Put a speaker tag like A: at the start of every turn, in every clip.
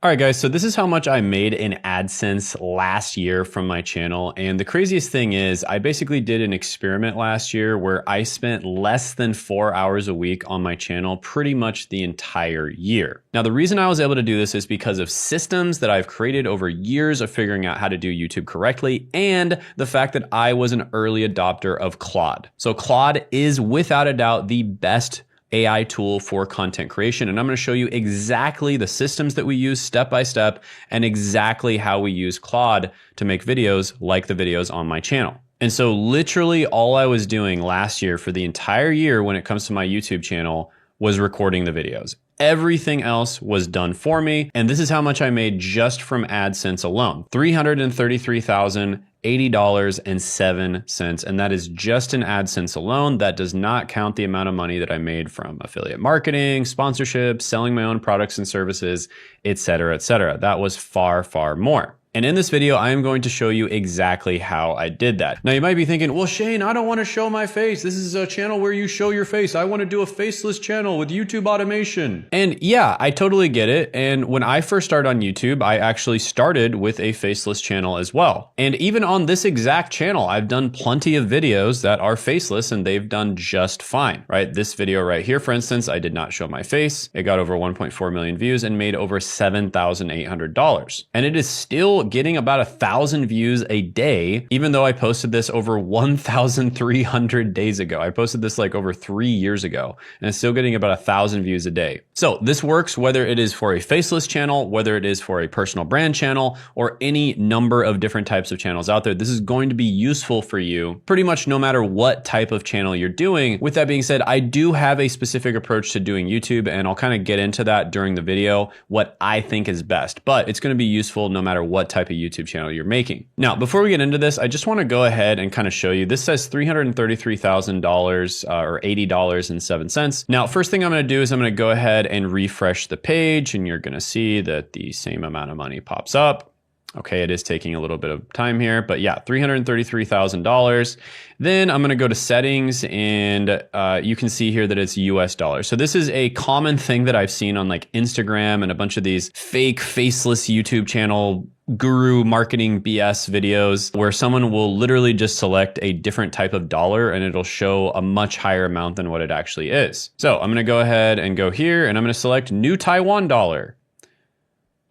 A: All right, guys, so this is how much I made in AdSense last year from my channel. And the craziest thing is I basically did an experiment last year where I spent less than 4 hours a week on my channel pretty much the entire year. Now, the reason I was able to do this is because of systems that I've created over years of figuring out how to do YouTube correctly, and the fact that I was an early adopter of Claude. So Claude is without a doubt the best AI tool for content creation. And I'm going to show you exactly the systems that we use step by step and exactly how we use Claude to make videos like the videos on my channel. And so literally all I was doing last year for the entire year when it comes to my YouTube channel was recording the videos. Everything else was done for me. And this is how much I made just from AdSense alone. $333,080.07. And that is just in AdSense alone. That does not count the amount of money that I made from affiliate marketing, sponsorships, selling my own products and services, etc., etc. That was far, far more. And in this video, I am going to show you exactly how I did that. Now you might be thinking, well, Shane, I don't want to show my face. This is a channel where you show your face. I want to do a faceless channel with YouTube automation. And yeah, I totally get it. And when I first started on YouTube, I actually started with a faceless channel as well. And even on this exact channel, I've done plenty of videos that are faceless and they've done just fine, right? This video right here, for instance, I did not show my face. It got over 1.4 million views and made over $7,800. And it is still getting about 1,000 views a day, even though I posted this over 1,300 days ago. I posted this like over 3 years ago, and it's still getting about 1,000 views a day. So this works whether it is for a faceless channel, whether it is for a personal brand channel, or any number of different types of channels out there. This is going to be useful for you pretty much no matter what type of channel you're doing. With that being said, I do have a specific approach to doing YouTube, and I'll kind of get into that during the video, what I think is best, but it's going to be useful no matter what type of YouTube channel you're making. Now, before we get into this, I just want to go ahead and kind of show you. This says $333,000 or $80.07. Now, first thing I'm going to do is I'm going to go ahead and refresh the page, and you're going to see that the same amount of money pops up. Okay, it is taking a little bit of time here, but yeah, $333,000. Then I'm gonna go to settings, and you can see here that it's US dollars. So this is a common thing that I've seen on like Instagram and a bunch of these fake faceless YouTube channel guru marketing BS videos where someone will literally just select a different type of dollar and it'll show a much higher amount than what it actually is. So I'm gonna go ahead and go here, and I'm gonna select new Taiwan dollar.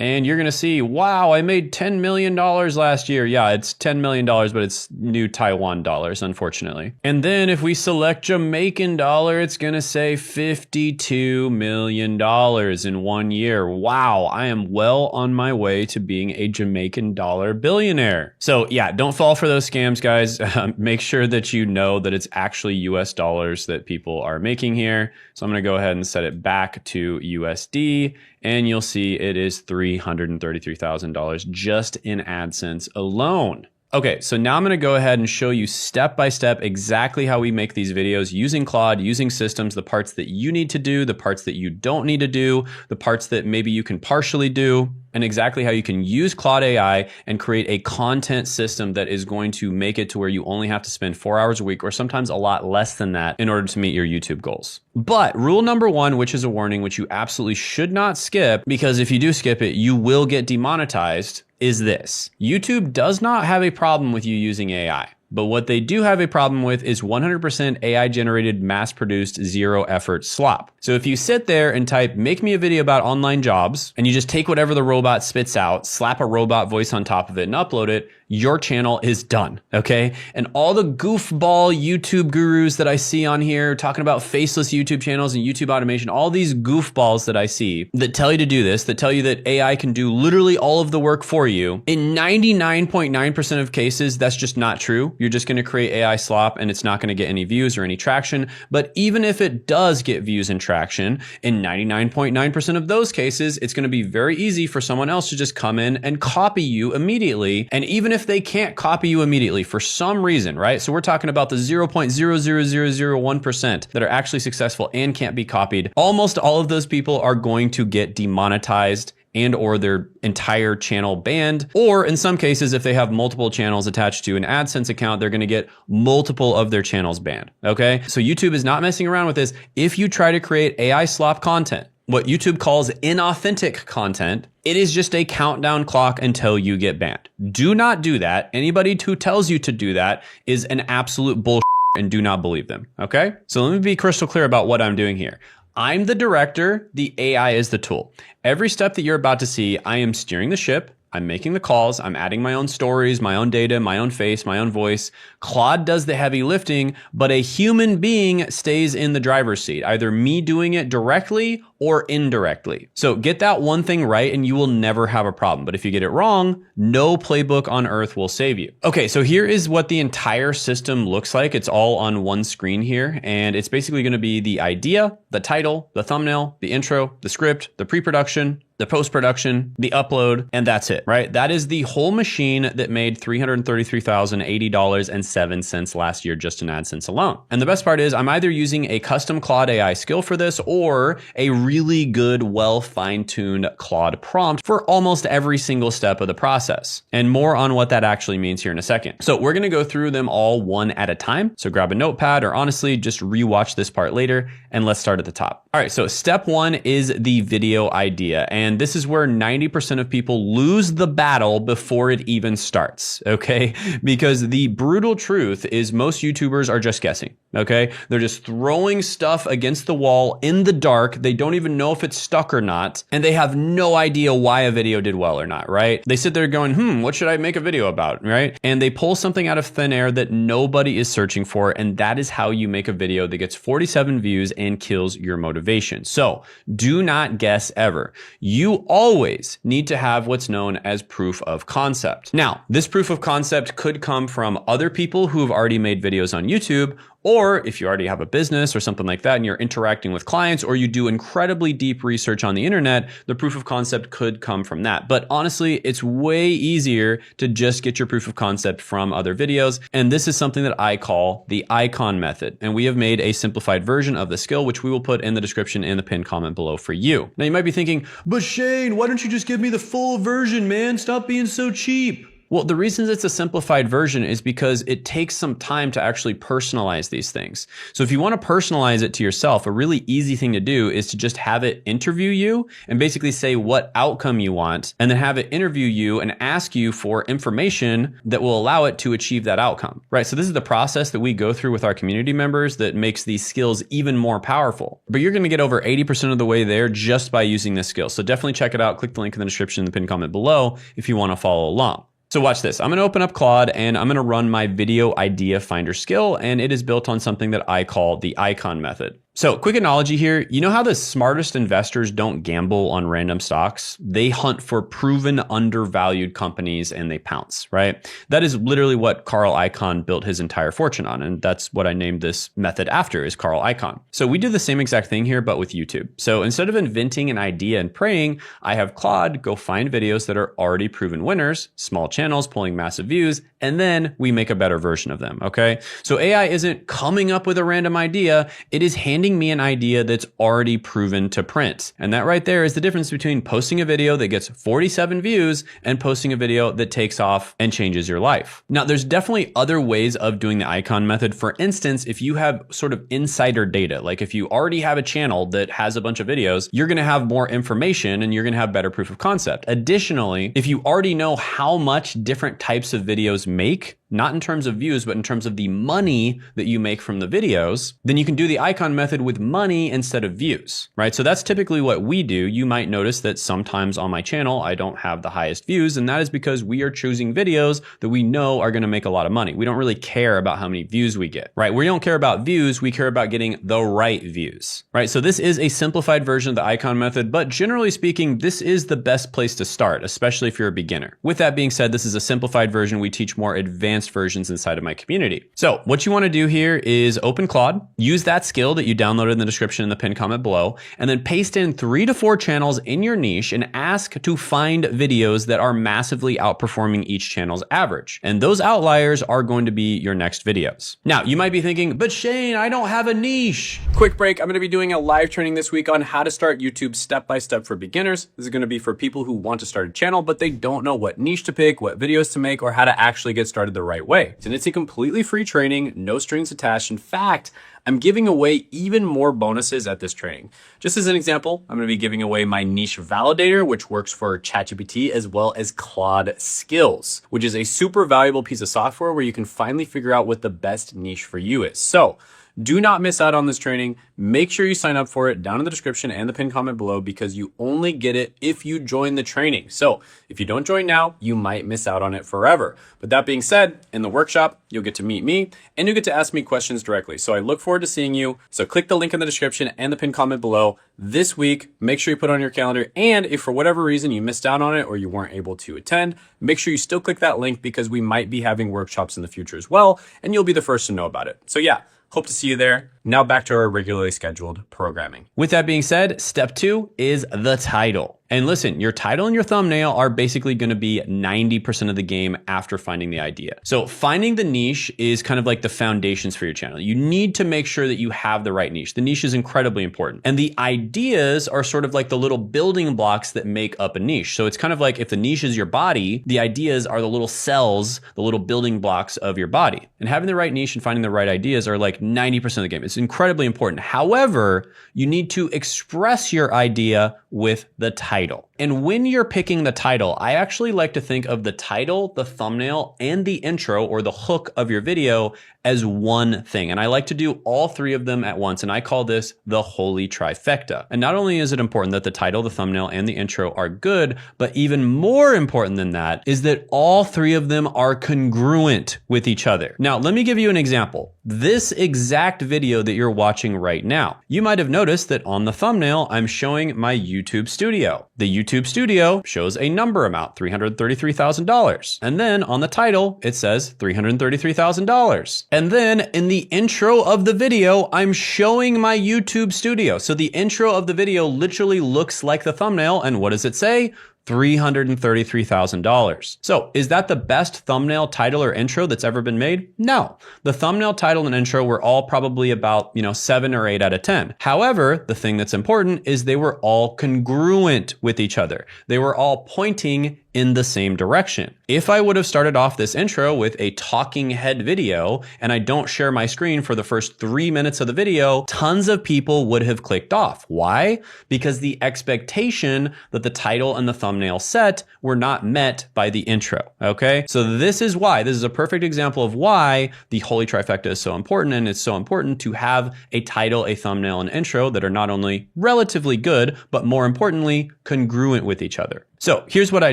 A: And you're going to see, wow, I made $10 million last year. Yeah, it's $10 million, but it's new Taiwan dollars, unfortunately. And then if we select Jamaican dollar, it's going to say $52 million in 1 year. Wow, I am well on my way to being a Jamaican dollar billionaire. So yeah, don't fall for those scams, guys. Make sure that you know that it's actually US dollars that people are making here. So I'm going to go ahead and set it back to USD. And you'll see it is $333,000 just in AdSense alone. Okay, so now I'm gonna go ahead and show you step by step exactly how we make these videos using Claude, using systems, the parts that you need to do, the parts that you don't need to do, the parts that maybe you can partially do, and exactly how you can use Claude AI and create a content system that is going to make it to where you only have to spend 4 hours a week or sometimes a lot less than that in order to meet your YouTube goals. But rule number one, which is a warning, which you absolutely should not skip, because if you do skip it, you will get demonetized, is this. YouTube does not have a problem with you using AI. But what they do have a problem with is 100% AI generated, mass produced, zero effort slop. So if you sit there and type, make me a video about online jobs, and you just take whatever the robot spits out, slap a robot voice on top of it and upload it, your channel is done, okay? And all the goofball YouTube gurus that I see on here talking about faceless YouTube channels and YouTube automation, all these goofballs that I see that tell you to do this, that tell you that AI can do literally all of the work for you, in 99.9% of cases, that's just not true. You're just gonna create AI slop and it's not gonna get any views or any traction. But even if it does get views and traction, in 99.9% of those cases, it's gonna be very easy for someone else to just come in and copy you immediately. And even if they can't copy you immediately for some reason, right? So we're talking about the 0.00001% that are actually successful and can't be copied. Almost all of those people are going to get demonetized and or their entire channel banned. Or in some cases, if they have multiple channels attached to an AdSense account, they're gonna get multiple of their channels banned, okay? So YouTube is not messing around with this. If you try to create AI slop content, what YouTube calls inauthentic content, it is just a countdown clock until you get banned. Do not do that. Anybody who tells you to do that is an absolute bullshit and do not believe them, okay? So let me be crystal clear about what I'm doing here. I'm the director, the AI is the tool. Every step that you're about to see, I am steering the ship, I'm making the calls, I'm adding my own stories, my own data, my own face, my own voice. Claude does the heavy lifting, but a human being stays in the driver's seat, either me doing it directly or indirectly. So get that one thing right and you will never have a problem. But if you get it wrong, no playbook on earth will save you. Okay, so here is what the entire system looks like. It's all on one screen here. And it's basically gonna be the idea, the title, the thumbnail, the intro, the script, the pre-production, the post-production, the upload, and that's it, right? That is the whole machine that made $333,080.07 last year just in AdSense alone. And the best part is I'm either using a custom Claude AI skill for this or a really good, well fine-tuned Claude prompt for almost every single step of the process. And more on what that actually means here in a second. So we're gonna go through them all one at a time. So grab a notepad or honestly, just rewatch this part later and let's start at the top. All right, so step one is the video idea. And this is where 90% of people lose the battle before it even starts, okay? Because the brutal truth is most YouTubers are just guessing, okay? They're just throwing stuff against the wall in the dark. They don't even know if it's stuck or not. And they have no idea why a video did well or not, right? They sit there going, what should I make a video about, right? And they pull something out of thin air that nobody is searching for. And that is how you make a video that gets 47 views and kills your motivation. So do not guess ever. You always need to have what's known as proof of concept. Now, this proof of concept could come from other people who have already made videos on YouTube, or if you already have a business or something like that and you're interacting with clients or you do incredibly deep research on the internet, the proof of concept could come from that. But honestly, it's way easier to just get your proof of concept from other videos. And this is something that I call the icon method. And we have made a simplified version of the skill, which we will put in the description in the pinned comment below for you. Now you might be thinking, but Shane, why don't you just give me the full version, man? Stop being so cheap. Well, the reason it's a simplified version is because it takes some time to actually personalize these things. So if you want to personalize it to yourself, a really easy thing to do is to just have it interview you and basically say what outcome you want, and then have it interview you and ask you for information that will allow it to achieve that outcome, right? So this is the process that we go through with our community members that makes these skills even more powerful. But you're going to get over 80% of the way there just by using this skill. So definitely check it out. Click the link in the description in the pinned comment below if you want to follow along. So watch this. I'm going to open up Claude and I'm going to run my video idea finder skill, and it is built on something that I call the icon method. So quick analogy here, you know how the smartest investors don't gamble on random stocks? They hunt for proven undervalued companies and they pounce, right? That is literally what Carl Icahn built his entire fortune on. And that's what I named this method after, is Carl Icahn. So we do the same exact thing here, but with YouTube. So instead of inventing an idea and praying, I have Claude go find videos that are already proven winners, small channels pulling massive views, and then we make a better version of them, okay? So AI isn't coming up with a random idea, it is handing me an idea that's already proven to print. And that right there is the difference between posting a video that gets 47 views and posting a video that takes off and changes your life. Now, there's definitely other ways of doing the icon method. For instance, if you have sort of insider data, like if you already have a channel that has a bunch of videos, you're going to have more information and you're going to have better proof of concept. Additionally, if you already know how much different types of videos make, not in terms of views, but in terms of the money that you make from the videos, then you can do the icon method with money instead of views, right? So that's typically what we do. You might notice that sometimes on my channel, I don't have the highest views, and that is because we are choosing videos that we know are gonna make a lot of money. We don't really care about how many views we get, right? We don't care about views, we care about getting the right views, right? So this is a simplified version of the icon method, but generally speaking, this is the best place to start, especially if you're a beginner. With that being said, this is a simplified version. We teach more advanced versions inside of my community. So what you want to do here is open Claude, use that skill that you downloaded in the description in the pinned comment below, and then paste in 3 to 4 channels in your niche and ask to find videos that are massively outperforming each channel's average. And those outliers are going to be your next videos. Now, you might be thinking, but Shane, I don't have a niche. Quick break. I'm going to be doing a live training this week on how to start YouTube step-by-step for beginners. This is going to be for people who want to start a channel, but they don't know what niche to pick, what videos to make, or how to actually get started the right way. And it's a completely free training, no strings attached. In fact, I'm giving away even more bonuses at this training. Just as an example, I'm going to be giving away my niche validator, which works for ChatGPT, as well as Claude Skills, which is a super valuable piece of software where you can finally figure out what the best niche for you is. So do not miss out on this training. Make sure you sign up for it down in the description and the pinned comment below, because you only get it if you join the training. So if you don't join now, you might miss out on it forever. But that being said, in the workshop, you'll get to meet me and you'll get to ask me questions directly. So I look forward to seeing you. So click the link in the description and the pinned comment below this week. Make sure you put it on your calendar. And if for whatever reason you missed out on it or you weren't able to attend, make sure you still click that link, because we might be having workshops in the future as well, and you'll be the first to know about it. So yeah, hope to see you there. Now back to our regularly scheduled programming. With that being said, step 2 is the title. And listen, your title and your thumbnail are basically going to be 90% of the game after finding the idea. So finding the niche is kind of like the foundations for your channel. You need to make sure that you have the right niche. The niche is incredibly important. And the ideas are sort of like the little building blocks that make up a niche. So it's kind of like if the niche is your body, the ideas are the little cells, the little building blocks of your body. And having the right niche and finding the right ideas are like 90% of the game. It's incredibly important. However, you need to express your idea with the title. And when you're picking the title, I actually like to think of the title, the thumbnail, and the intro or the hook of your video as one thing. And I like to do all three of them at once. And I call this the holy trifecta. And not only is it important that the title, the thumbnail, and the intro are good, but even more important than that is that all three of them are congruent with each other. Now, let me give you an example. This exact video that you're watching right now, you might have noticed that on the thumbnail, I'm showing my YouTube studio. The YouTube studio shows a number amount, $333,000. And then on the title, it says $333,000. And then in the intro of the video, I'm showing my YouTube studio. So the intro of the video literally looks like the thumbnail. And what does it say? $333,000. So is that the best thumbnail, title, or intro that's ever been made? No. The thumbnail, title, and intro were all probably about, 7 or 8 out of 10. However, the thing that's important is they were all congruent with each other. They were all pointing in the same direction. If I would have started off this intro with a talking head video and I don't share my screen for the first 3 minutes of the video, tons of people would have clicked off. Why? Because the expectation that the title and the thumbnail set were not met by the intro, okay? So this is a perfect example of why the holy trifecta is so important, and it's so important to have a title, a thumbnail, and intro that are not only relatively good, but more importantly, congruent with each other. So here's what I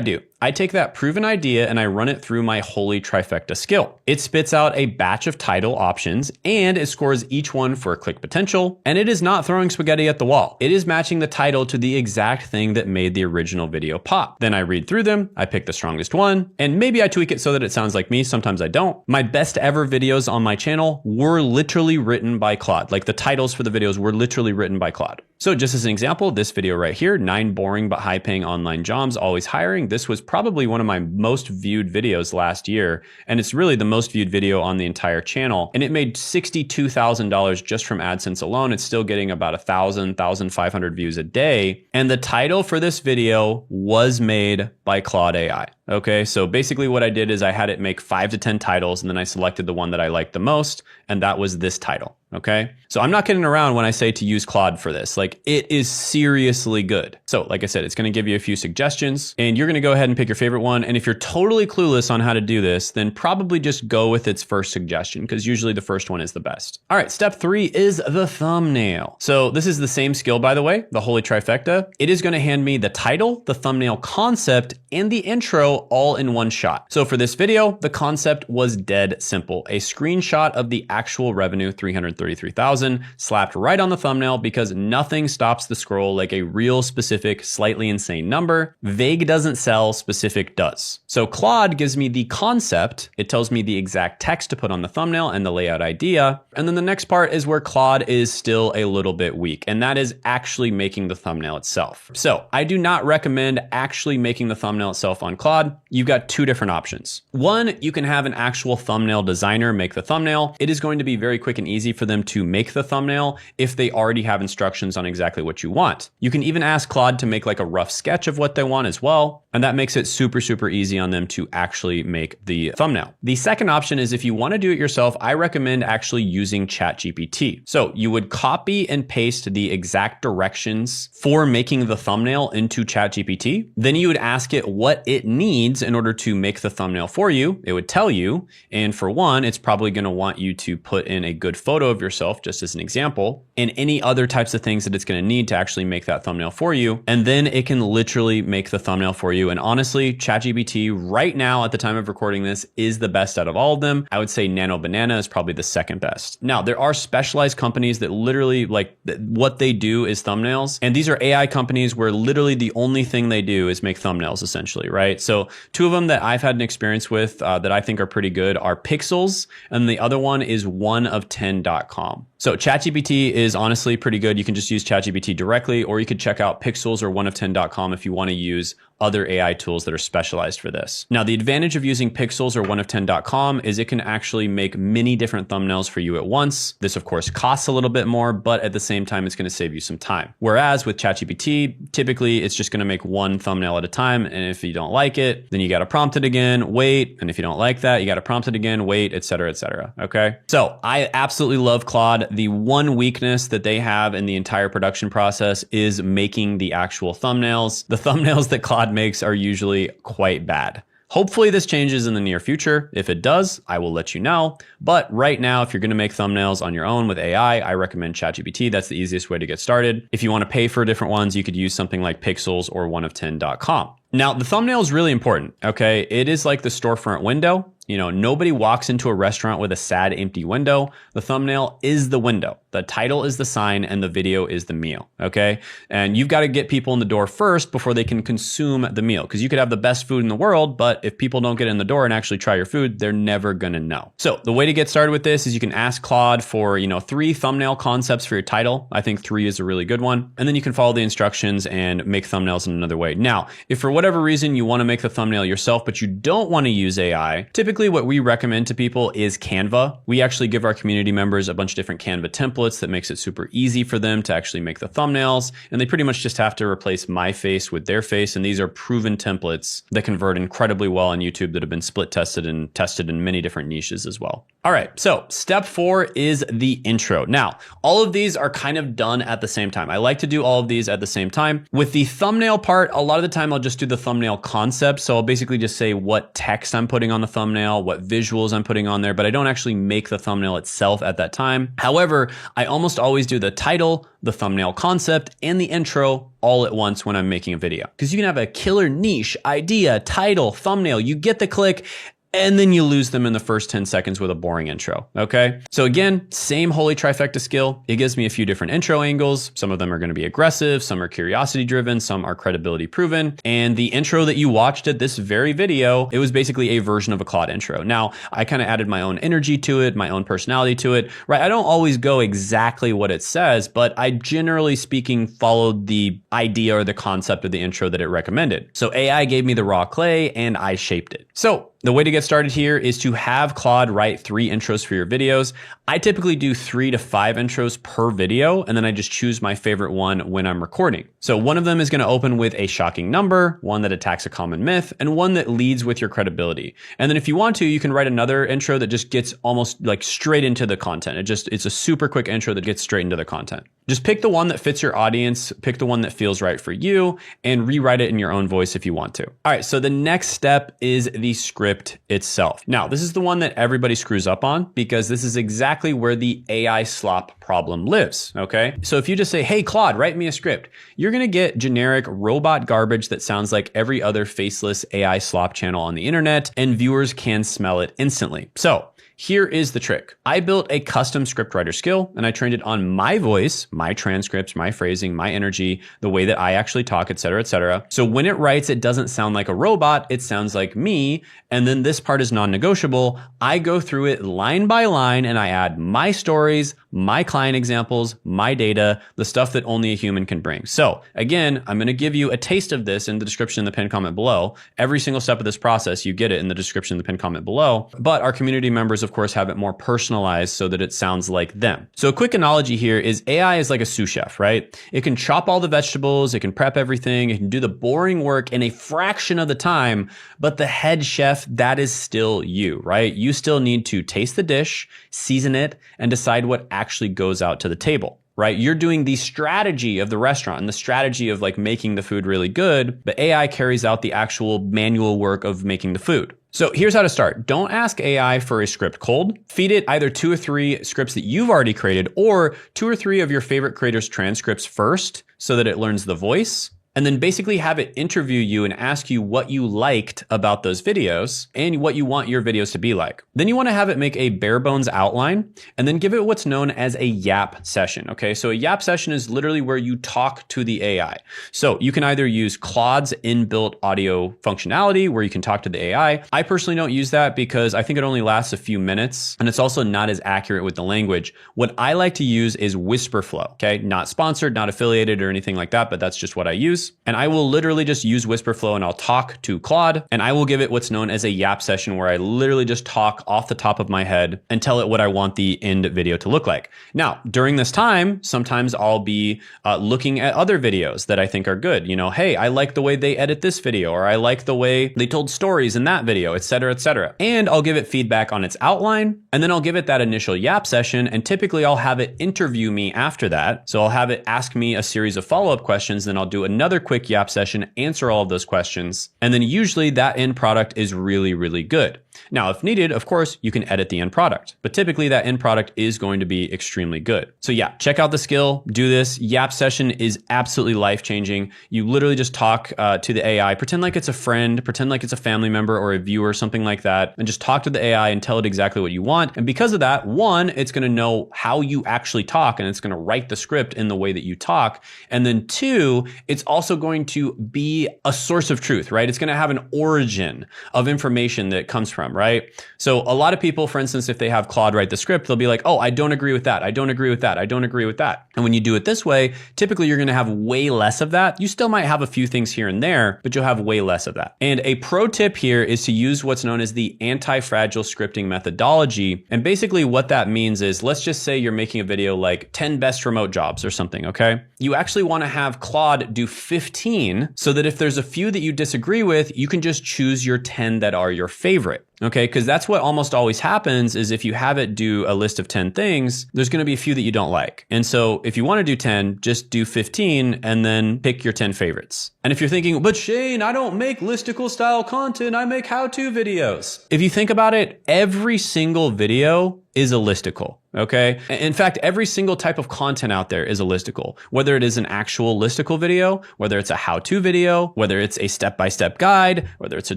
A: do. I take that proven idea and I run it through my holy trifecta skill. It spits out a batch of title options and it scores each one for click potential. And it is not throwing spaghetti at the wall. It is matching the title to the exact thing that made the original video pop. Then I read through them, I pick the strongest one, and maybe I tweak it so that it sounds like me. Sometimes I don't. My best ever videos on my channel were literally written by Claude. Like the titles for the videos were literally written by Claude. So just as an example, this video right here, 9 boring but high paying online jobs, always hiring. This was probably one of my most viewed videos last year. And it's really the most viewed video on the entire channel. And it made $62,000 just from AdSense alone. It's still getting about 1,500 views a day. And the title for this video was made by Claude AI. Okay, so basically what I did is I had it make 5 to 10 titles and then I selected the one that I liked the most, and that was this title. Okay, so I'm not kidding around when I say to use Claude for this. Like, it is seriously good. So like I said, it's going to give you a few suggestions and you're going to go ahead and pick your favorite one. And if you're totally clueless on how to do this, then probably just go with its first suggestion, because usually the first one is the best. All right, step 3 is the thumbnail. So this is the same skill, by the way, the holy trifecta. It is going to hand me the title, the thumbnail concept, and the intro all in one shot. So for this video, the concept was dead simple. A screenshot of the actual revenue, 333,000, slapped right on the thumbnail, because nothing stops the scroll like a real specific, slightly insane number. Vague doesn't sell, specific does. So Claude gives me the concept. It tells me the exact text to put on the thumbnail and the layout idea. And then the next part is where Claude is still a little bit weak, and that is actually making the thumbnail itself. So I do not recommend actually making the thumbnail itself on Claude, Claude, you've got two different options. One, you can have an actual thumbnail designer make the thumbnail. It is going to be very quick and easy for them to make the thumbnail if they already have instructions on exactly what you want. You can even ask Claude to make like a rough sketch of what they want as well. And that makes it super, super easy on them to actually make the thumbnail. The second option is if you want to do it yourself, I recommend actually using ChatGPT. So you would copy and paste the exact directions for making the thumbnail into ChatGPT. Then you would ask it what it needs in order to make the thumbnail for you. It would tell you. And for one, it's probably going to want you to put in a good photo of yourself, just as an example, and any other types of things that it's going to need to actually make that thumbnail for you. And then it can literally make the thumbnail for you. And honestly, ChatGPT right now at the time of recording this is the best out of all of them. I would say Nano Banana is probably the second best. Now, there are specialized companies that literally like what they do is thumbnails. And these are AI companies where literally the only thing they do is make thumbnails essentially, right? So two of them that I've had an experience with that I think are pretty good are Pixels, and the other one is oneof10.com. So ChatGPT is honestly pretty good. You can just use ChatGPT directly, or you could check out Pixels or oneof10.com if you want to use other AI tools that are specialized for this. Now, the advantage of using Pixels or oneof10.com is it can actually make many different thumbnails for you at once. This, of course, costs a little bit more, but at the same time, it's going to save you some time. Whereas with ChatGPT, typically it's just going to make one thumbnail at a time. And if you don't like it, then you got to prompt it again, wait. And if you don't like that, you got to prompt it again, wait, et cetera, et cetera. Okay. So I absolutely love Claude. The one weakness that they have in the entire production process is making the actual thumbnails. The thumbnails that Claude makes are usually quite bad. Hopefully this changes in the near future. If it does, I will let you know. But right now, if you're going to make thumbnails on your own with AI, I recommend ChatGPT. That's the easiest way to get started. If you want to pay for different ones, you could use something like Pixels or oneof10.com. Now, the thumbnail is really important, okay? It is like the storefront window. You know, nobody walks into a restaurant with a sad, empty window. The thumbnail is the window. The title is the sign and the video is the meal, okay? And you've got to get people in the door first before they can consume the meal, because you could have the best food in the world, but if people don't get in the door and actually try your food, they're never gonna know. So the way to get started with this is you can ask Claude for, 3 thumbnail concepts for your title. I think 3 is a really good one. And then you can follow the instructions and make thumbnails in another way. Now, if for whatever reason you want to make the thumbnail yourself, but you don't want to use AI, typically what we recommend to people is Canva. We actually give our community members a bunch of different Canva templates that makes it super easy for them to actually make the thumbnails. And they pretty much just have to replace my face with their face. And these are proven templates that convert incredibly well on YouTube that have been split tested and tested in many different niches as well. All right, so step 4 is the intro. Now, all of these are kind of done at the same time. I like to do all of these at the same time. With the thumbnail part, a lot of the time I'll just do the thumbnail concept. So I'll basically just say what text I'm putting on the thumbnail, what visuals I'm putting on there, but I don't actually make the thumbnail itself at that time. However, I almost always do the title, the thumbnail concept, and the intro all at once when I'm making a video. Because you can have a killer niche, idea, title, thumbnail, you get the click, and then you lose them in the first 10 seconds with a boring intro, okay? So again, same holy trifecta skill. It gives me a few different intro angles. Some of them are gonna be aggressive, some are curiosity driven, some are credibility proven. And the intro that you watched at this very video, it was basically a version of a Claude intro. Now, I kind of added my own energy to it, my own personality to it, right? I don't always go exactly what it says, but I generally speaking followed the idea or the concept of the intro that it recommended. So AI gave me the raw clay and I shaped it. So the way to get started here is to have Claude write 3 intros for your videos. I typically do 3 to 5 intros per video, and then I just choose my favorite one when I'm recording. So one of them is going to open with a shocking number, one that attacks a common myth, and one that leads with your credibility. And then if you want to, you can write another intro that just gets almost like straight into the content. It's a super quick intro that gets straight into the content. Just pick the one that fits your audience, pick the one that feels right for you, and rewrite it in your own voice if you want to. All right, so the next step is the script itself. Now, this is the one that everybody screws up on because this is exactly where the AI slop problem lives, okay? So if you just say, hey, Claude, write me a script, you're gonna get generic robot garbage that sounds like every other faceless AI slop channel on the internet, and viewers can smell it instantly. So here is the trick. I built a custom scriptwriter skill and I trained it on my voice, my transcripts, my phrasing, my energy, the way that I actually talk, et cetera, et cetera. So when it writes, it doesn't sound like a robot, it sounds like me. And then this part is non-negotiable. I go through it line by line and I add my stories, my client client examples, my data, the stuff that only a human can bring. So again, I'm going to give you a taste of this in the description in the pinned comment below. Every single step of this process, you get it in the description in the pinned comment below. But our community members, of course, have it more personalized so that it sounds like them. So a quick analogy here is AI is like a sous chef, right? It can chop all the vegetables, it can prep everything, it can do the boring work in a fraction of the time, but the head chef, that is still you, right? You still need to taste the dish, season it, and decide what actually goes out to the table. Right? You're doing the strategy of the restaurant and the strategy of like making the food really good, but AI carries out the actual manual work of making the food. So here's how to start. Don't ask AI for a script cold. Feed it either 2 or 3 scripts that you've already created or 2 or 3 of your favorite creators' transcripts first so that it learns the voice. And then basically have it interview you and ask you what you liked about those videos and what you want your videos to be like. Then you want to have it make a bare bones outline and then give it what's known as a yap session. Okay, so a yap session is literally where you talk to the AI. So you can either use Claude's inbuilt audio functionality where you can talk to the AI. I personally don't use that because I think it only lasts a few minutes and it's also not as accurate with the language. What I like to use is Whisperflow. Okay, not sponsored, not affiliated or anything like that, but that's just what I use. And I will literally just use Whisperflow and I'll talk to Claude and I will give it what's known as a yap session where I literally just talk off the top of my head and tell it what I want the end video to look like. Now, during this time, sometimes I'll be looking at other videos that I think are good. You know, hey, I like the way they edit this video, or I like the way they told stories in that video, et cetera, et cetera. And I'll give it feedback on its outline, and then I'll give it that initial yap session, and typically I'll have it interview me after that. So I'll have it ask me a series of follow-up questions, then I'll do another quick yap session, answer all of those questions, and then usually that end product is really, really good. Now, if needed, of course, you can edit the end product, but typically that end product is going to be extremely good. So yeah, check out the skill, do this. Yap session is absolutely life-changing. You literally just talk to the AI, pretend like it's a friend, pretend like it's a family member or a viewer, something like that, and just talk to the AI and tell it exactly what you want. And because of that, one, it's going to know how you actually talk and it's going to write the script in the way that you talk. And then two, it's also going to be a source of truth, right? It's going to have an origin of information that it comes from, right? So a lot of people, for instance, if they have Claude write the script, they'll be like, oh, I don't agree with that. I don't agree with that. I don't agree with that. And when you do it this way, typically you're going to have way less of that. You still might have a few things here and there, but you'll have way less of that. And a pro tip here is to use what's known as the anti-fragile scripting methodology. And basically what that means is, let's just say you're making a video like 10 best remote jobs or something, okay? You actually want to have Claude do 15 so that if there's a few that you disagree with, you can just choose your 10 that are your favorite. Okay, because that's what almost always happens is if you have it do a list of 10 things, there's going to be a few that you don't like. And so if you want to do 10, just do 15 and then pick your 10 favorites. And if you're thinking, but Shane, I don't make listicle style content, I make how-to videos. If you think about it, every single video is a listicle, okay? In fact, every single type of content out there is a listicle, whether it is an actual listicle video, whether it's a how-to video, whether it's a step-by-step guide, whether it's a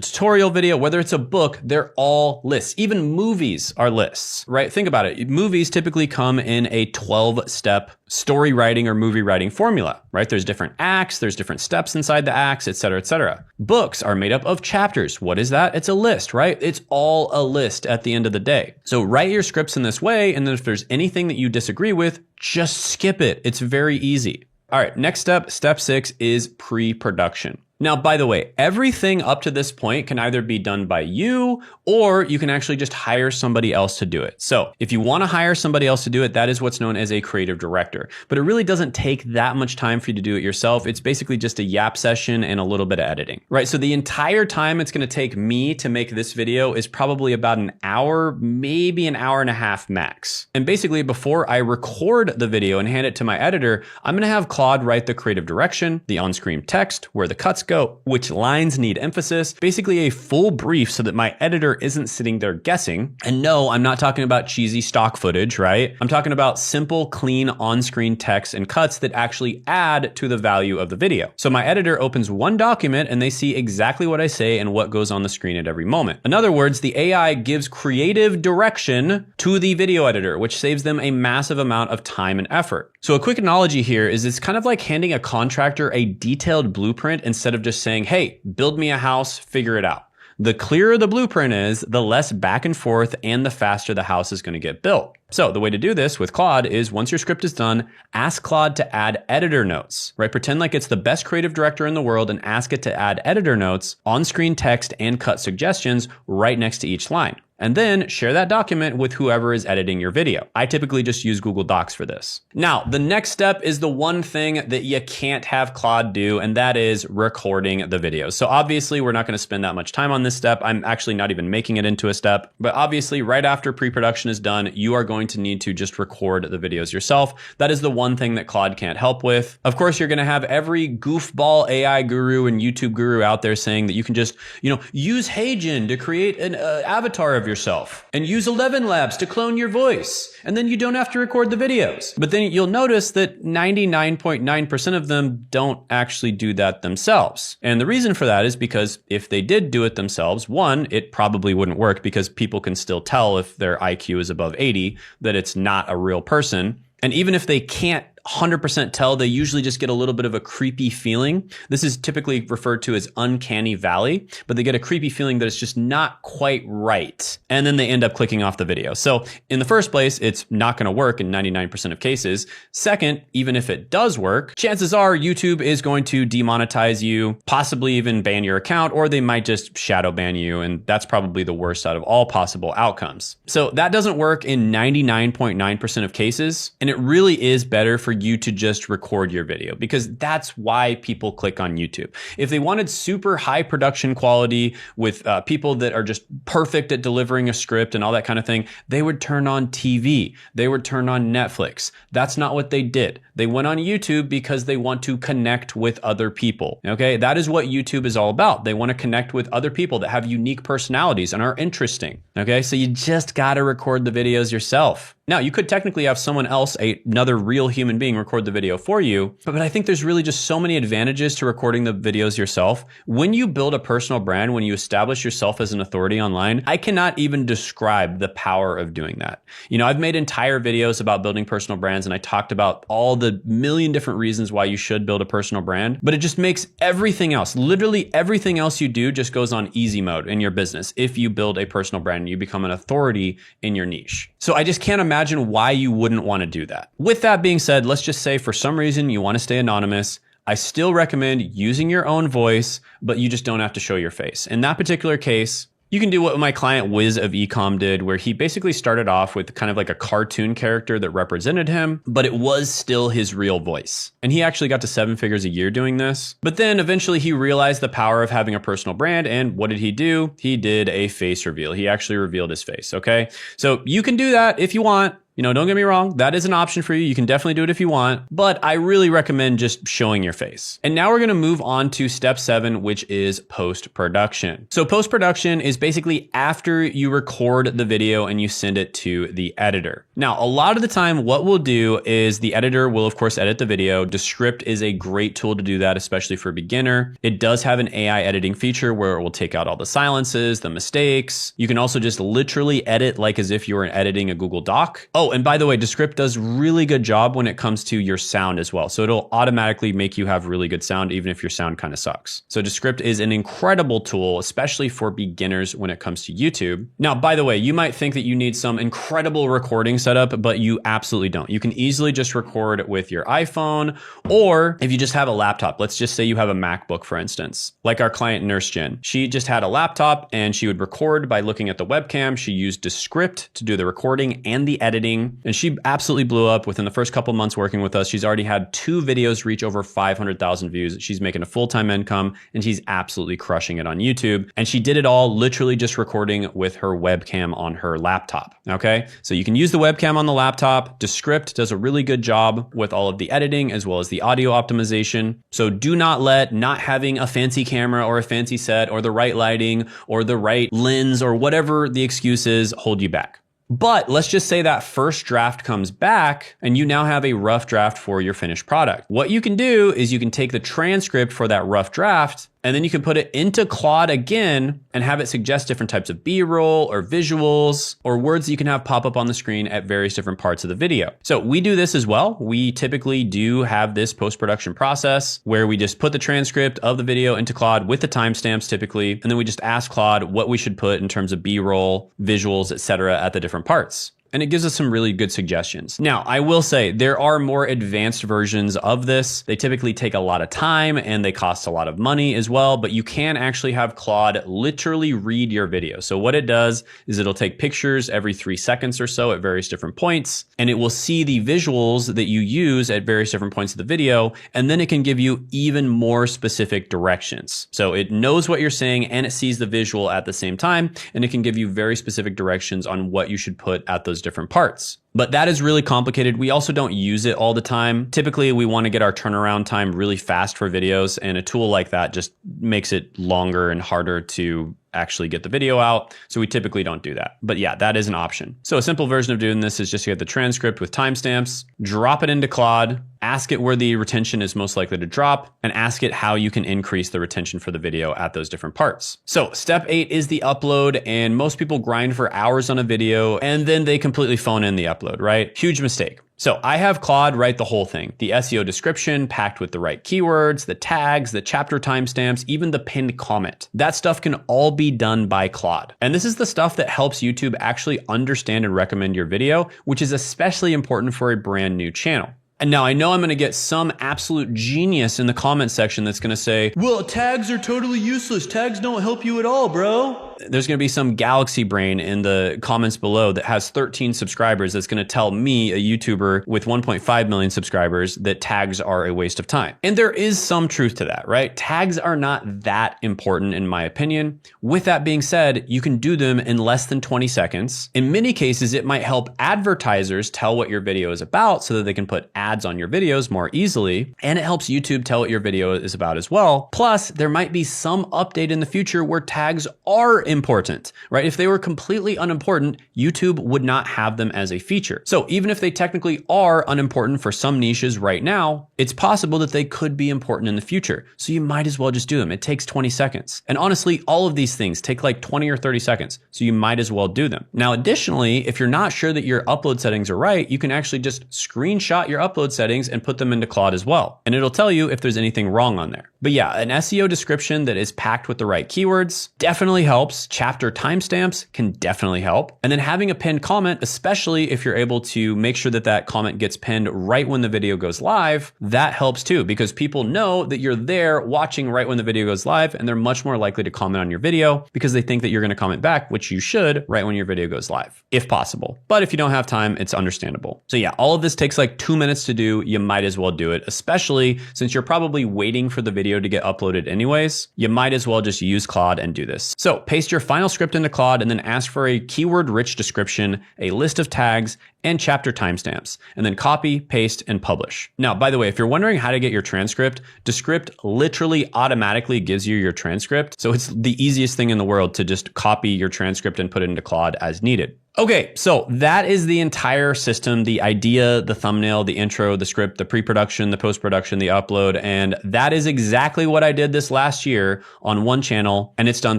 A: tutorial video, whether it's a book, they're all lists. Even movies are lists, right? Think about it. Movies typically come in a 12-step story writing or movie writing formula, right? There's different acts, there's different steps inside the acts, et cetera, et cetera. Books are made up of chapters. What is that? It's a list, right? It's all a list at the end of the day. So write your scripts in this way, and then if there's anything that you disagree with, just skip it. It's very easy. All right, next step, step 6 is pre-production. Now, by the way, everything up to this point can either be done by you or you can actually just hire somebody else to do it. So if you want to hire somebody else to do it, that is what's known as a creative director. But it really doesn't take that much time for you to do it yourself. It's basically just a yap session and a little bit of editing, right? So the entire time it's going to take me to make this video is probably about an hour, maybe an hour and a half max. And basically before I record the video and hand it to my editor, I'm going to have Claude write the creative direction, the on-screen text, where the cuts go, which lines need emphasis, basically a full brief so that my editor isn't sitting there guessing. And no, I'm not talking about cheesy stock footage, right? I'm talking about simple, clean on-screen text and cuts that actually add to the value of the video. So my editor opens one document and they see exactly what I say and what goes on the screen at every moment. In other words, the AI gives creative direction to the video editor, which saves them a massive amount of time and effort. So a quick analogy here is it's kind of like handing a contractor a detailed blueprint instead of just saying, hey, build me a house, figure it out. The clearer the blueprint is, the less back and forth and the faster the house is going to get built. So the way to do this with Claude is once your script is done, ask Claude to add editor notes, right? Pretend like it's the best creative director in the world and ask it to add editor notes, on-screen text, and cut suggestions right next to each line. And then share that document with whoever is editing your video. I typically just use Google Docs for this. Now, the next step is the one thing that you can't have Claude do, and that is recording the videos. So obviously, we're not going to spend that much time on this step. I'm actually not even making it into a step, but obviously right after pre-production is done, you are going to need to just record the videos yourself. That is the one thing that Claude can't help with. Of course, you're going to have every goofball AI guru and YouTube guru out there saying that you can just, use HeyGen to create an avatar of yourself and use 11 Labs to clone your voice. And then you don't have to record the videos. But then you'll notice that 99.9% of them don't actually do that themselves. And the reason for that is because if they did do it themselves, one, it probably wouldn't work because people can still tell if their IQ is above 80 that it's not a real person. And even if they can't 100% tell, they usually just get a little bit of a creepy feeling. This is typically referred to as uncanny valley, but they get a creepy feeling that it's just not quite right. And then they end up clicking off the video. So in the first place, it's not going to work in 99% of cases. Second, even if it does work, chances are YouTube is going to demonetize you, possibly even ban your account, or they might just shadow ban you. And that's probably the worst out of all possible outcomes. So that doesn't work in 99.9% of cases. And it really is better for you to just record your video because that's why people click on YouTube. If they wanted super high production quality with people that are just perfect at delivering a script and all that kind of thing, they would turn on TV. They would turn on Netflix. That's not what they did. They went on YouTube because they want to connect with other people. Okay, that is what YouTube is all about. They want to connect with other people that have unique personalities and are interesting. Okay, so you just got to record the videos yourself. Now, you could technically have someone else, another real human being, record the video for you, but I think there's really just so many advantages to recording the videos yourself. When you build a personal brand, when you establish yourself as an authority online, I cannot even describe the power of doing that. I've made entire videos about building personal brands, and I talked about all the million different reasons why you should build a personal brand, but it just makes everything else, literally everything else you do just goes on easy mode in your business if you build a personal brand and you become an authority in your niche. So I just can't imagine why you wouldn't want to do that. With that being said, let's just say for some reason you want to stay anonymous. I still recommend using your own voice, but you just don't have to show your face. In that particular case, you can do what my client Wiz of Ecom did, where he basically started off with kind of like a cartoon character that represented him, but it was still his real voice. And he actually got to 7 figures a year doing this. But then eventually he realized the power of having a personal brand. And what did he do? He did a face reveal. He actually revealed his face. Okay. So you can do that if you want. Don't get me wrong. That is an option for you. You can definitely do it if you want, but I really recommend just showing your face. And now we're going to move on to step 7, which is post-production. So post-production is basically after you record the video and you send it to the editor. Now, a lot of the time, what we'll do is the editor will, of course, edit the video. Descript is a great tool to do that, especially for a beginner. It does have an AI editing feature where it will take out all the silences, the mistakes. You can also just literally edit like as if you were editing a Google Doc. Oh, and by the way, Descript does really good job when it comes to your sound as well. So it'll automatically make you have really good sound, even if your sound kind of sucks. So Descript is an incredible tool, especially for beginners when it comes to YouTube. Now, by the way, you might think that you need some incredible recording setup, but you absolutely don't. You can easily just record with your iPhone, or if you just have a laptop, let's just say you have a MacBook, for instance, like our client Nurse Jen. She just had a laptop and she would record by looking at the webcam. She used Descript to do the recording and the editing. And she absolutely blew up within the first couple months working with us. She's already had 2 videos reach over 500,000 views. She's making a full-time income and she's absolutely crushing it on YouTube. And she did it all literally just recording with her webcam on her laptop. Okay. So you can use the webcam on the laptop. Descript does a really good job with all of the editing as well as the audio optimization. So do not let not having a fancy camera or a fancy set or the right lighting or the right lens or whatever the excuse is hold you back. But let's just say that first draft comes back and you now have a rough draft for your finished product. What you can do is you can take the transcript for that rough draft And then you can put it into Claude again and have it suggest different types of B-roll or visuals or words that you can have pop up on the screen at various different parts of the video. So we do this as well. We typically do have this post-production process where we just put the transcript of the video into Claude with the timestamps typically, and then we just ask Claude what we should put in terms of B-roll, visuals, etc. at the different parts. And it gives us some really good suggestions. Now, I will say there are more advanced versions of this. They typically take a lot of time and they cost a lot of money as well, but you can actually have Claude literally read your video. So what it does is it'll take pictures every 3 seconds or so at various different points, and it will see the visuals that you use at various different points of the video, and then it can give you even more specific directions. So it knows what you're saying and it sees the visual at the same time, and it can give you very specific directions on what you should put at those different parts. But that is really complicated. We also don't use it all the time. Typically, we want to get our turnaround time really fast for videos, and a tool like that just makes it longer and harder to actually get the video out. So we typically don't do that. But yeah, that is an option. So a simple version of doing this is just to get the transcript with timestamps, drop it into Claude, ask it where the retention is most likely to drop, and ask it how you can increase the retention for the video at those different parts. So step 8 is the upload, and most people grind for hours on a video and then they completely phone in the upload, right? Huge mistake. So I have Claude write the whole thing, the SEO description packed with the right keywords, the tags, the chapter timestamps, even the pinned comment. That stuff can all be done by Claude. And this is the stuff that helps YouTube actually understand and recommend your video, which is especially important for a brand new channel. And now I know I'm going to get some absolute genius in the comment section that's going to say, well, tags are totally useless. Tags don't help you at all, bro. There's going to be some galaxy brain in the comments below that has 13 subscribers that's going to tell me, a YouTuber with 1.5 million subscribers, that tags are a waste of time. And there is some truth to that, right? Tags are not that important in my opinion. With that being said, you can do them in less than 20 seconds. In many cases, it might help advertisers tell what your video is about so that they can put ads on your videos more easily. And it helps YouTube tell what your video is about as well. Plus, there might be some update in the future where tags are important, right? If they were completely unimportant, YouTube would not have them as a feature. So even if they technically are unimportant for some niches right now, it's possible that they could be important in the future. So you might as well just do them. It takes 20 seconds. And honestly, all of these things take like 20 or 30 seconds. So you might as well do them. Now, additionally, if you're not sure that your upload settings are right, you can actually just screenshot your upload settings and put them into Claude as well. And it'll tell you if there's anything wrong on there. But yeah, an SEO description that is packed with the right keywords definitely helps. Chapter timestamps can definitely help. And then having a pinned comment, especially if you're able to make sure that that comment gets pinned right when the video goes live, that helps too, because people know that you're there watching right when the video goes live, and they're much more likely to comment on your video because they think that you're going to comment back, which you should, right when your video goes live, if possible. But if you don't have time, it's understandable. So yeah, all of this takes like 2 minutes to do. You might as well do it, especially since you're probably waiting for the video to get uploaded anyways. You might as well just use Claude and do this. So paste your final script into Claude and then ask for a keyword-rich description, a list of tags, and chapter timestamps, and then copy, paste, and publish. Now, by the way, if you're wondering how to get your transcript, Descript literally automatically gives you your transcript. So it's the easiest thing in the world to just copy your transcript and put it into Claude as needed. Okay, so that is the entire system, the idea, the thumbnail, the intro, the script, the pre-production, the post-production, the upload, and that is exactly what I did this last year on one channel, and it's done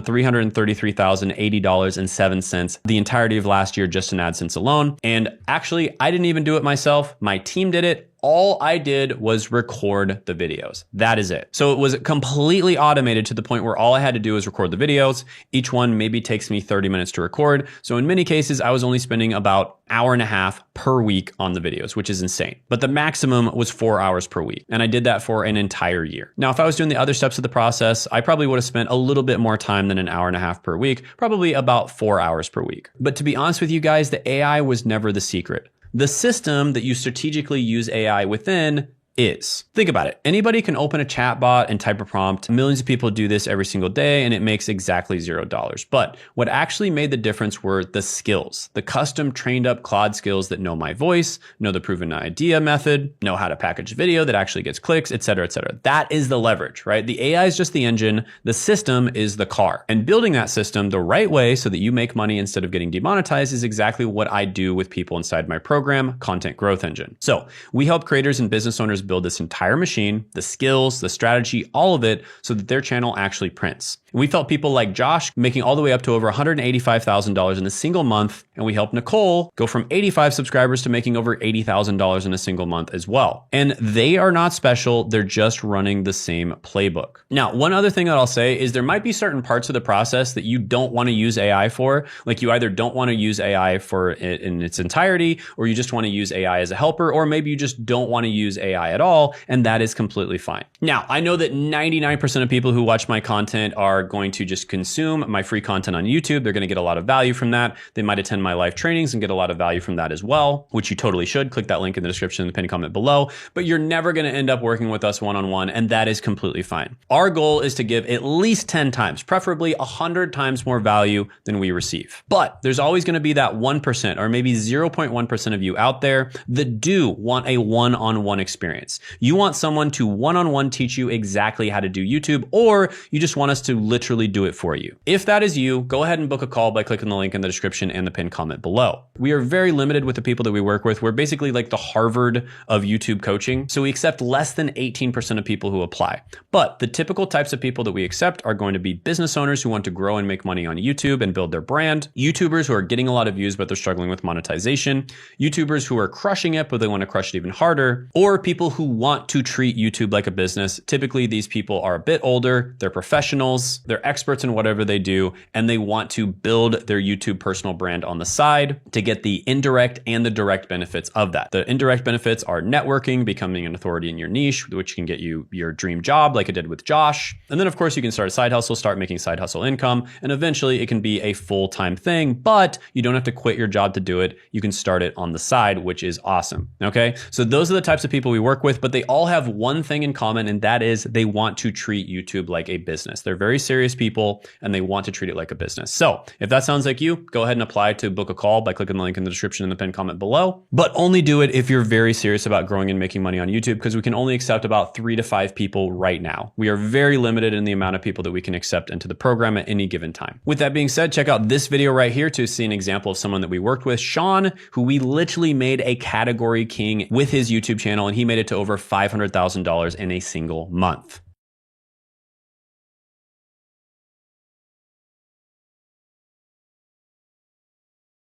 A: $333,080.07 the entirety of last year just in AdSense alone. And actually, I didn't even do it myself. My team did it. All I did was record the videos. That is it. So it was completely automated to the point where all I had to do was record the videos. Each one maybe takes me 30 minutes to record. So in many cases, I was only spending about an hour and a half per week on the videos, which is insane. But the maximum was 4 hours per week. And I did that for an entire year. Now, if I was doing the other steps of the process, I probably would have spent a little bit more time than an hour and a half per week, probably about 4 hours per week. But to be honest with you guys, the AI was never the secret. The system that you strategically use AI within is. Think about it. Anybody can open a chatbot and type a prompt. Millions of people do this every single day and it makes exactly $0. But what actually made the difference were the skills, the custom trained up Claude skills that know my voice, know the proven idea method, know how to package video that actually gets clicks, et cetera, et cetera. That is the leverage, right? The AI is just the engine. The system is the car. And building that system the right way so that you make money instead of getting demonetized is exactly what I do with people inside my program, Content Growth Engine. So we help creators and business owners build this entire machine, the skills, the strategy, all of it, so that their channel actually prints. And we felt people like Josh making all the way up to over $185,000 in a single month. And we helped Nicole go from 85 subscribers to making over $80,000 in a single month as well. And they are not special. They're just running the same playbook. Now, one other thing that I'll say is there might be certain parts of the process that you don't want to use AI for. Like you either don't want to use AI for it in its entirety, or you just want to use AI as a helper, or maybe you just don't want to use AI at all. And that is completely fine. Now, I know that 99% of people who watch my content are going to just consume my free content on YouTube. They're going to get a lot of value from that. They might attend my live trainings and get a lot of value from that as well, which you totally should. Click that link in the description in the pinned comment below. But you're never going to end up working with us one-on-one, and that is completely fine. Our goal is to give at least 10 times, preferably 100 times more value than we receive. But there's always going to be that 1% or maybe 0.1% of you out there that do want a one-on-one experience. You want someone to one-on-one teach you exactly how to do YouTube, or you just want us to literally do it for you. If that is you, go ahead and book a call by clicking the link in the description and the pinned comment below. We are very limited with the people that we work with. We're basically like the Harvard of YouTube coaching. So we accept less than 18% of people who apply. But the typical types of people that we accept are going to be business owners who want to grow and make money on YouTube and build their brand, YouTubers who are getting a lot of views but they're struggling with monetization, YouTubers who are crushing it but they want to crush it even harder, or people who want to treat YouTube like a business. Typically, these people are a bit older, they're professionals, they're experts in whatever they do, and they want to build their YouTube personal brand on the side to get the indirect and the direct benefits of that. The indirect benefits are networking, becoming an authority in your niche, which can get you your dream job like I did with Josh. And then of course you can start a side hustle, start making side hustle income, and eventually it can be a full-time thing, but you don't have to quit your job to do it. You can start it on the side, which is awesome. Okay. So those are the types of people we work with, but they all have one thing in common, and that is they want to treat YouTube like a business. They're very serious people and they want to treat it like a business. So if that sounds like you, go ahead and apply to book a call by clicking the link in the description in the pinned comment below, but only do it if you're very serious about growing and making money on YouTube, because we can only accept about 3 to 5 people right now. We are very limited in the amount of people that we can accept into the program at any given time. With that being said, check out this video right here to see an example of someone that we worked with, Sean, who we literally made a category king with his YouTube channel, and he made it to over $500,000 in a single month.